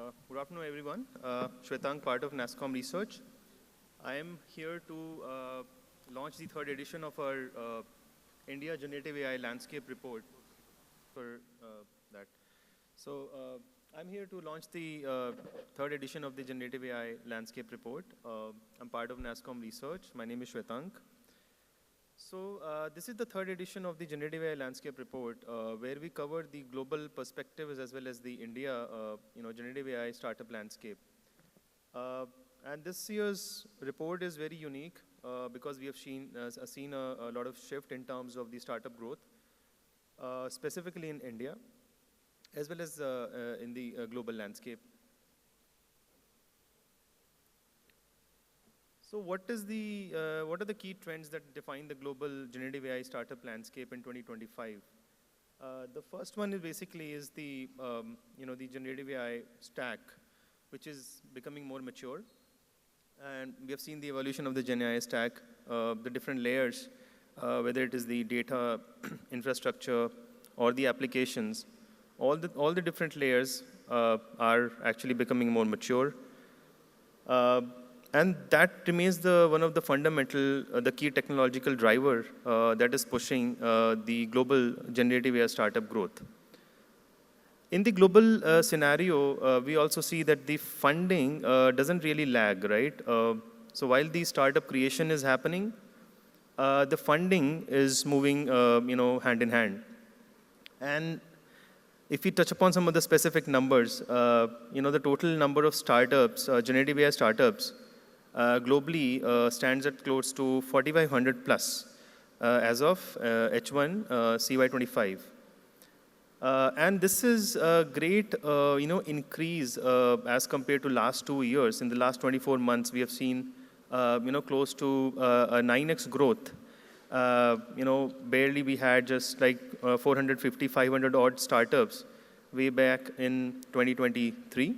Good afternoon, everyone. Shwetank, part of nasscom research. I am here to launch the third edition of our India Generative AI Landscape Report for that. So I'm here to launch the third edition of the Generative AI Landscape Report. I'm part of nasscom research. My name is Shwetank. So this is the third edition of the Generative AI Landscape Report, where we cover the global perspectives as well as the India, Generative AI startup landscape. And this year's report is very unique because we have seen a lot of shift in terms of the startup growth, specifically in India, as well as in the global landscape. So what are the key trends that define the global generative AI startup landscape in 2025? The first one is basically the the generative AI stack, which is becoming more mature, and we have seen the evolution of the Gen AI stack, the different layers, whether it is the data infrastructure or the applications, all the different layers are actually becoming more mature. And that remains one of the fundamental, the key technological driver that is pushing the global generative AI startup growth. In the global scenario, we also see that the funding doesn't really lag, right? So while the startup creation is happening, the funding is moving, hand in hand. And if we touch upon some of the specific numbers, the total number of startups, generative AI startups, globally stands at close to 4,500 plus as of H1 CY25. And this is a great increase as compared to last 2 years. In the last 24 months, we have seen close to a 9x growth. Barely we had just like 450, 500 odd startups way back in 2023.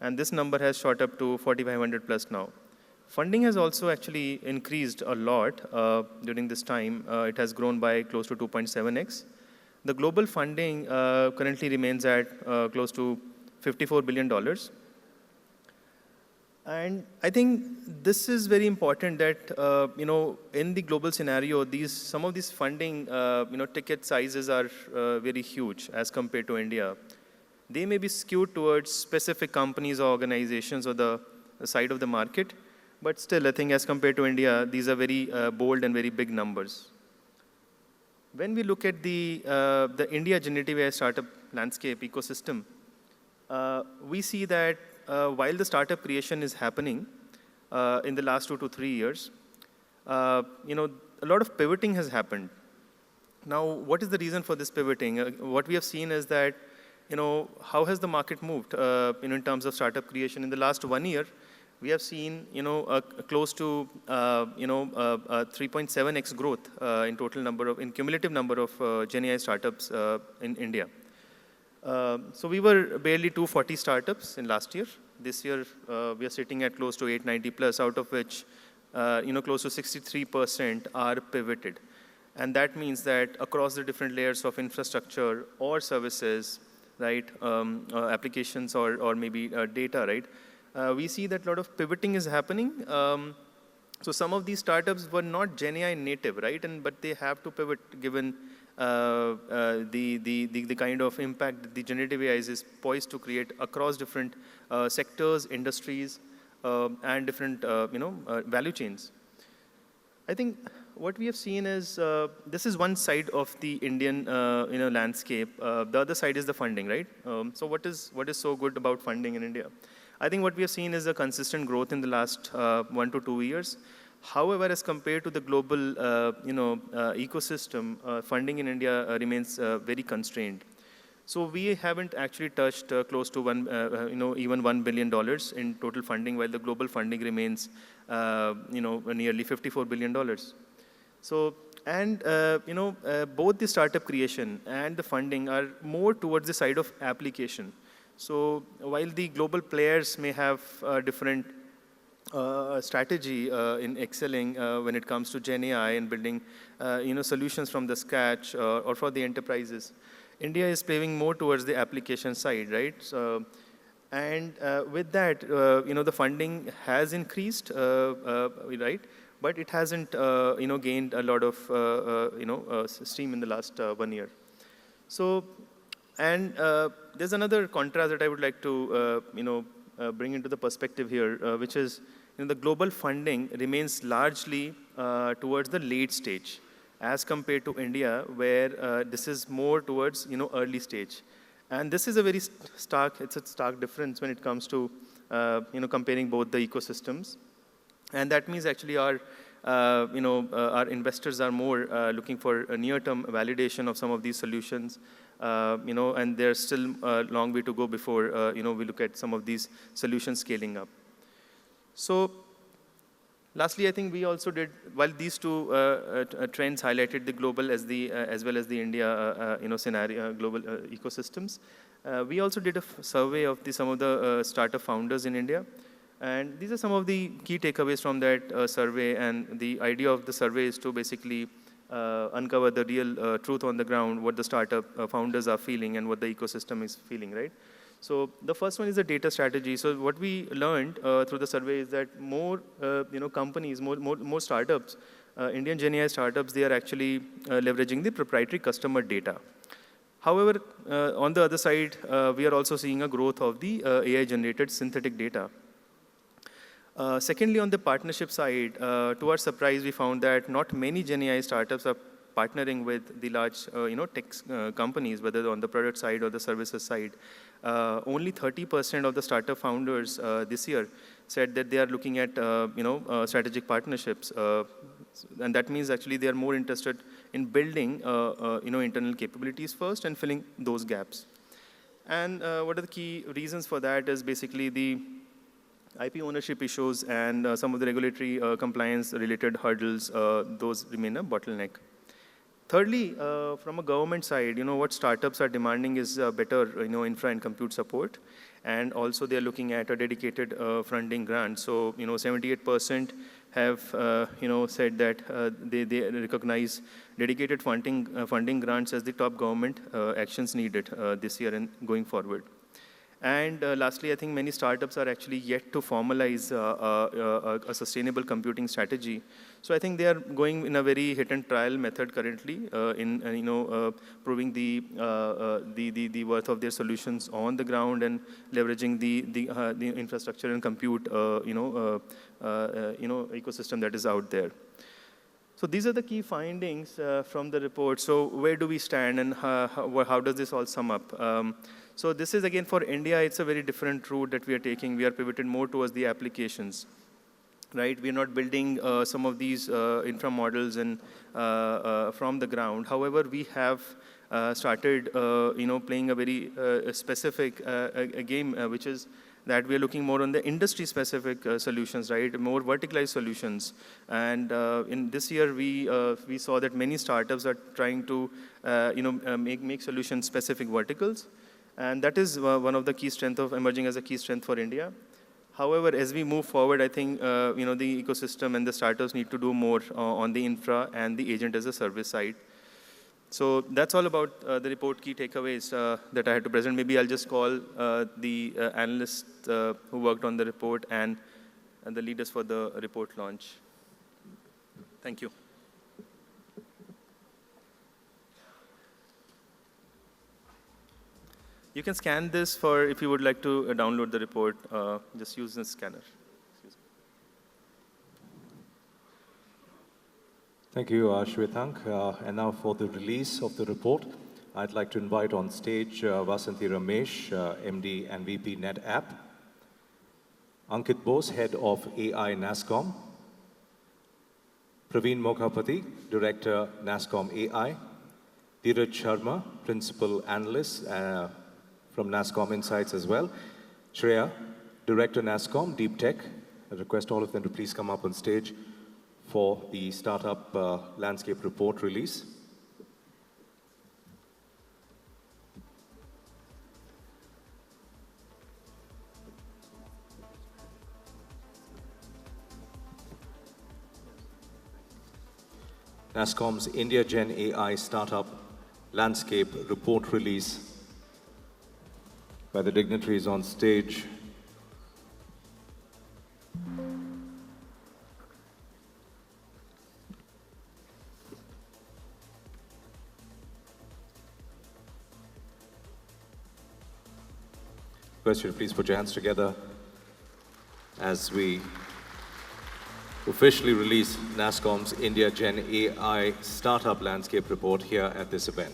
And this number has shot up to 4,500 plus now. Funding has also actually increased a lot during this time. It has grown by close to 2.7x. The global funding currently remains at close to $54 billion. And I think this is very important that, in the global scenario, some of these funding, ticket sizes are very huge as compared to India. They may be skewed towards specific companies or organizations or the side of the market. But still, I think as compared to India, these are very bold and very big numbers. When we look at the India generative AI startup landscape ecosystem, we see that while the startup creation is happening in the last 2 to 3 years, a lot of pivoting has happened. Now, what is the reason for this pivoting? What we have seen is that, how has the market moved in terms of startup creation in the last 1 year? We have seen, close to, 3.7x growth in cumulative number of Gen AI startups in India. So we were barely 240 startups in last year. This year, we are sitting at close to 890 plus, out of which, close to 63% are pivoted. And that means that across the different layers of infrastructure or services, right, applications or maybe data, right? We see that a lot of pivoting is happening. So some of these startups were not Gen AI native, right? But they have to pivot given the kind of impact that the generative AI is poised to create across different sectors, industries, and different value chains. I think what we have seen is this is one side of the Indian landscape. The other side is the funding, right? So what is so good about funding in India? I think what we have seen is a consistent growth in the last 1 to 2 years. However, as compared to the global, ecosystem, funding in India remains very constrained. So we haven't actually touched close to even $1 billion in total funding, while the global funding remains, nearly $54 billion. So, and both the startup creation and the funding are more towards the side of application. So while the global players may have different strategy in excelling when it comes to Gen AI and building solutions from the scratch or for the enterprises, India is paving more towards the application side, right? So And with that, the funding has increased, right? But it hasn't, gained a lot of, steam in the last 1 year. So, and there's another contrast that I would like to, bring into the perspective here, which is, the global funding remains largely towards the late stage, as compared to India, where this is more towards, early stage. And this is a very it's a stark difference when it comes to, comparing both the ecosystems. And that means actually our investors are more looking for a near-term validation of some of these solutions, and there's still a long way to go before, we look at some of these solutions scaling up. So, lastly, I think we also did, while these two trends highlighted the global as well as the India, scenario, global ecosystems, we also did a survey of some of the startup founders in India. And these are some of the key takeaways from that survey. And the idea of the survey is to basically uncover the real truth on the ground, what the startup founders are feeling and what the ecosystem is feeling, right? So the first one is the data strategy. So what we learned through the survey is that more, companies, more startups, Indian GenAI startups, they are actually leveraging the proprietary customer data. However, on the other side, we are also seeing a growth of the AI-generated synthetic data. Secondly, on the partnership side, to our surprise, we found that not many GenAI startups are partnering with the large, tech companies, whether on the product side or the services side. Only 30% of the startup founders this year said that they are looking at, strategic partnerships. And that means actually they are more interested in building, internal capabilities first and filling those gaps. And what are the key reasons for that is basically the IP ownership issues and some of the regulatory compliance-related hurdles, those remain a bottleneck. Thirdly, from a government side, what startups are demanding is better, infra and compute support. And also they're looking at a dedicated funding grant. So, 78% have, said that they recognize dedicated funding grants as the top government actions needed this year and going forward. And lastly, I think many startups are actually yet to formalize a sustainable computing strategy. So I think they are going in a very hit and trial method currently in proving the worth of their solutions on the ground and leveraging the infrastructure and compute ecosystem that is out there. So these are the key findings from the report. So where do we stand and how does this all sum up? So this is, again, for India, it's a very different route that we are taking. We are pivoted more towards the applications, right? We're not building some of these infra models and from the ground. However, we have started, playing a very specific game, which is that we are looking more on the industry-specific solutions, right? More verticalized solutions. And in this year, we saw that many startups are trying to, make solution-specific verticals. And that is one of the key strengths of emerging as a key strength for India. However, as we move forward, I think the ecosystem and the startups need to do more on the infra and the agent as a service side. So that's all about the report key takeaways that I had to present. Maybe I'll just call the analysts who worked on the report and the leaders for the report launch. Thank you. You can scan this if you would like to download the report, just use the scanner. Thank you, Shwetank. And now for the release of the report, I'd like to invite on stage Vasanthi Ramesh, MD and VP NetApp, Ankit Bose, Head of AI NASSCOM, Praveen Mokhapati, Director NASSCOM AI, Dheeraj Sharma, Principal Analyst from NASSCOM Insights as well, Shreya, Director NASSCOM DeepTech. I request all of them to please come up on stage for the Startup Landscape Report release. NASSCOM's India Gen AI Startup Landscape Report release. by the dignitaries on stage. Request you to please put your hands together as we officially release NASSCOM's India Gen AI Startup Landscape Report here at this event.